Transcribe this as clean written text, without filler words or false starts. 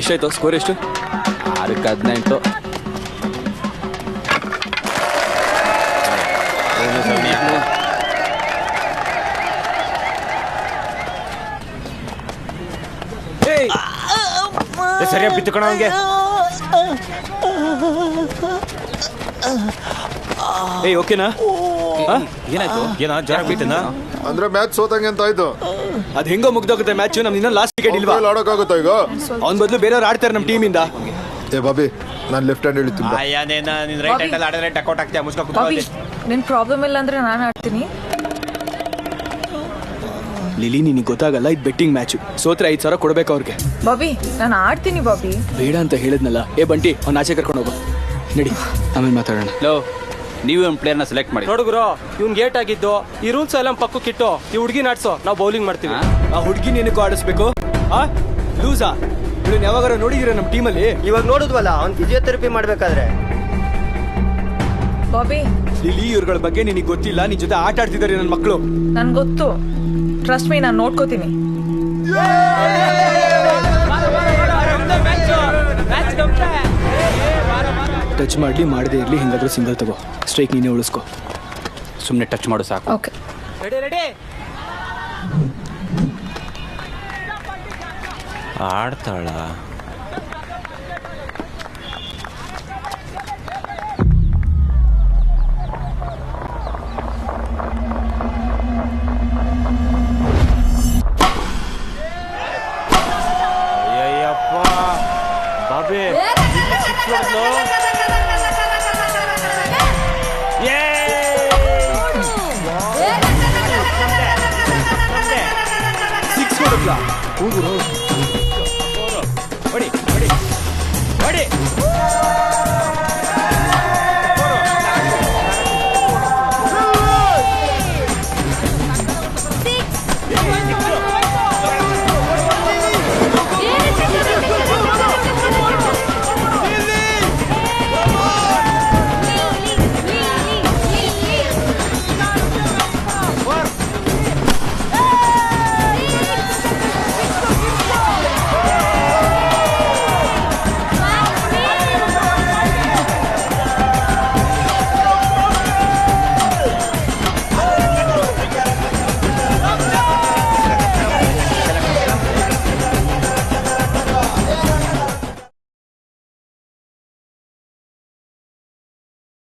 ಎಷ್ಟಾಯ್ತು ಸ್ಕೋರ್ ಎಷ್ಟು? 6-18. ಸರಿಯಾಗಿ ಬಿತ್ತುಕಣ ಹಂಗೆ. ಏಯ್ ಓಕೆನಾ? ಏನಾಯ್ತು? ಏನ ಜ್ವರ ಬಿತ್ತನಾ? ಅಂದ್ರೆ ಮ್ಯಾಚ್ ಸೋತಂಗೆ ಅಂತ ಆಯ್ತು. ಅದ್ ಹೆಂಗೋ ಮುಗ್ದೋಗುತ್ತೆ ಮ್ಯಾಚ್. ನಮ್ದು ಇನ್ನೂ ಲಾಸ್ಟ್ ವಿಕೆಟ್ ಇಲ್ವಾ? ಆಡೋಕ್ಕಾಗುತ್ತಾ ಈಗ? ಅವ್ನ ಬದಲು ಬೇರೆಯವ್ರು ಆಡ್ತಾರೆ ನಮ್ಮ ಟೀಮಿಂದ. ಏ ಬಾಬಿ, ನಾನು ಲೆಫ್ಟ್ ಹ್ಯಾಂಡ್ ಹೇಳ್ತೀನಿ. ಅಯ್ಯನೇನ ನಿನ್ ರೈಟ್ ಹ್ಯಾಂಡ್ ಅಲ್ಲಿ ಆಡಿದ್ರೆ ಟಕ್ಔಟ್ ಆಗ್ತೀಯ. ಮುಸ್ಕ ಬಾಬಿ ಕೂತ್ಕೊಳ್ಳಿ. ನಿನ್ ಪ್ರಾಬ್ಲಮ್ ಇಲ್ಲ ಅಂದ್ರೆ ನಾನು ಆಡ್ತೀನಿ. ಲಿಲಿ ನಿನಗೆ ಗೊತ್ತಾಗಲ್ಲ, ಇದು ಬೆಟ್ಟಿಂಗ್ ಮ್ಯಾಚ್. ಸೋತ್ರೆ 5,000 ಕೊಡ್ಬೇಕು ಅವ್ರಿಗೆ. ಬಾಬಿ ನಾನು ಆಡ್ತೀನಿ ಬಾಬಿ. ಬೇಡ ಅಂತ ಹೇಳಿದ್ನಲ್ಲ. ಏ ಬಂಟಿ, ಅವ್ನ ಆಚೆ ಕರ್ಕೊಂಡು ಹೋಗು. ನಡಿ, ಆಮೇಲೆ ಮಾತಾಡೋಣ. ಲೋ, ನೀವು ಒಂದು ಪ್ಲೇಯರ್ನ ಸೆಲೆಕ್ಟ್ ಮಾಡಿ. ನೋಡುಗ್ರು, ಇವ್ನ್ ಗೇಟ್ ಆಗಿದ್ದು ಈ ರೂಲ್ಸ್ ಎಲ್ಲ ಪಕ್ಕಕ್ಕಿಟ್ಟು ಈ ಹುಡುಗಿ ನಾಡ್ಸೋ, ನಾವು ಬೌಲಿಂಗ್ ಮಾಡ್ತೀವಿ. ಆ ಹುಡುಗಿ ನಿನಗೂ ಆಡಿಸ್ಬೇಕು? ಲೂಸಾ ಇವನು ಯಾವಾಗಾರ ನೋಡಿದಿರ ನಮ್ಮ ಟೀಮಲ್ಲಿ? ಇವಾಗ ನೋಡುದ್ವಲ್ಲ, ಅವ್ನ್ ಫಿಸಿಯೋಥೆರಪಿ ಮಾಡ್ಬೇಕಾದ್ರೆ. ಬಾಬಿ ಲಿಲಿ, ಇವ್ರಗಳ ಬಗ್ಗೆ ನಿನಗೆ ಗೊತ್ತಿಲ್ಲ. ನಿನ್ ಜೊತೆ ಆಟ ಆಡ್ತಿದ್ದಾರೆ ನನ್ನ ಮಕ್ಕಳು. ನನ್ ಗೊತ್ತು, ಟ್ರಸ್ಟ್ ಮೀ, ನಾನು ನೋಡ್ಕೋತೀನಿ. ಟಚ್ ಮಾಡ್ಲಿ ಮಾಡದೇ ಇರ್ಲಿ, ಹೆಂಗಾದ್ರೂ ಸಿಂಗಲ್ ತಗೋ. ಸ್ಟ್ರೈಕ್ ನೀನೇ ಉಳಿಸ್ಕೋ. ಸುಮ್ಮನೆ ಟಚ್ ಮಾಡು ಸಾಕು. ಓಕೆ ರೆಡಿ ಆಡ್ತಾಳ. ಅಯ್ಯಪ್ಪ ಬಾಬಿ ಸಿಕ್ಸ್ ಹೊಡೆದ್ಲಾ? ಹೊಡಿ ಹೊಡಿ ಹೊಡಿ.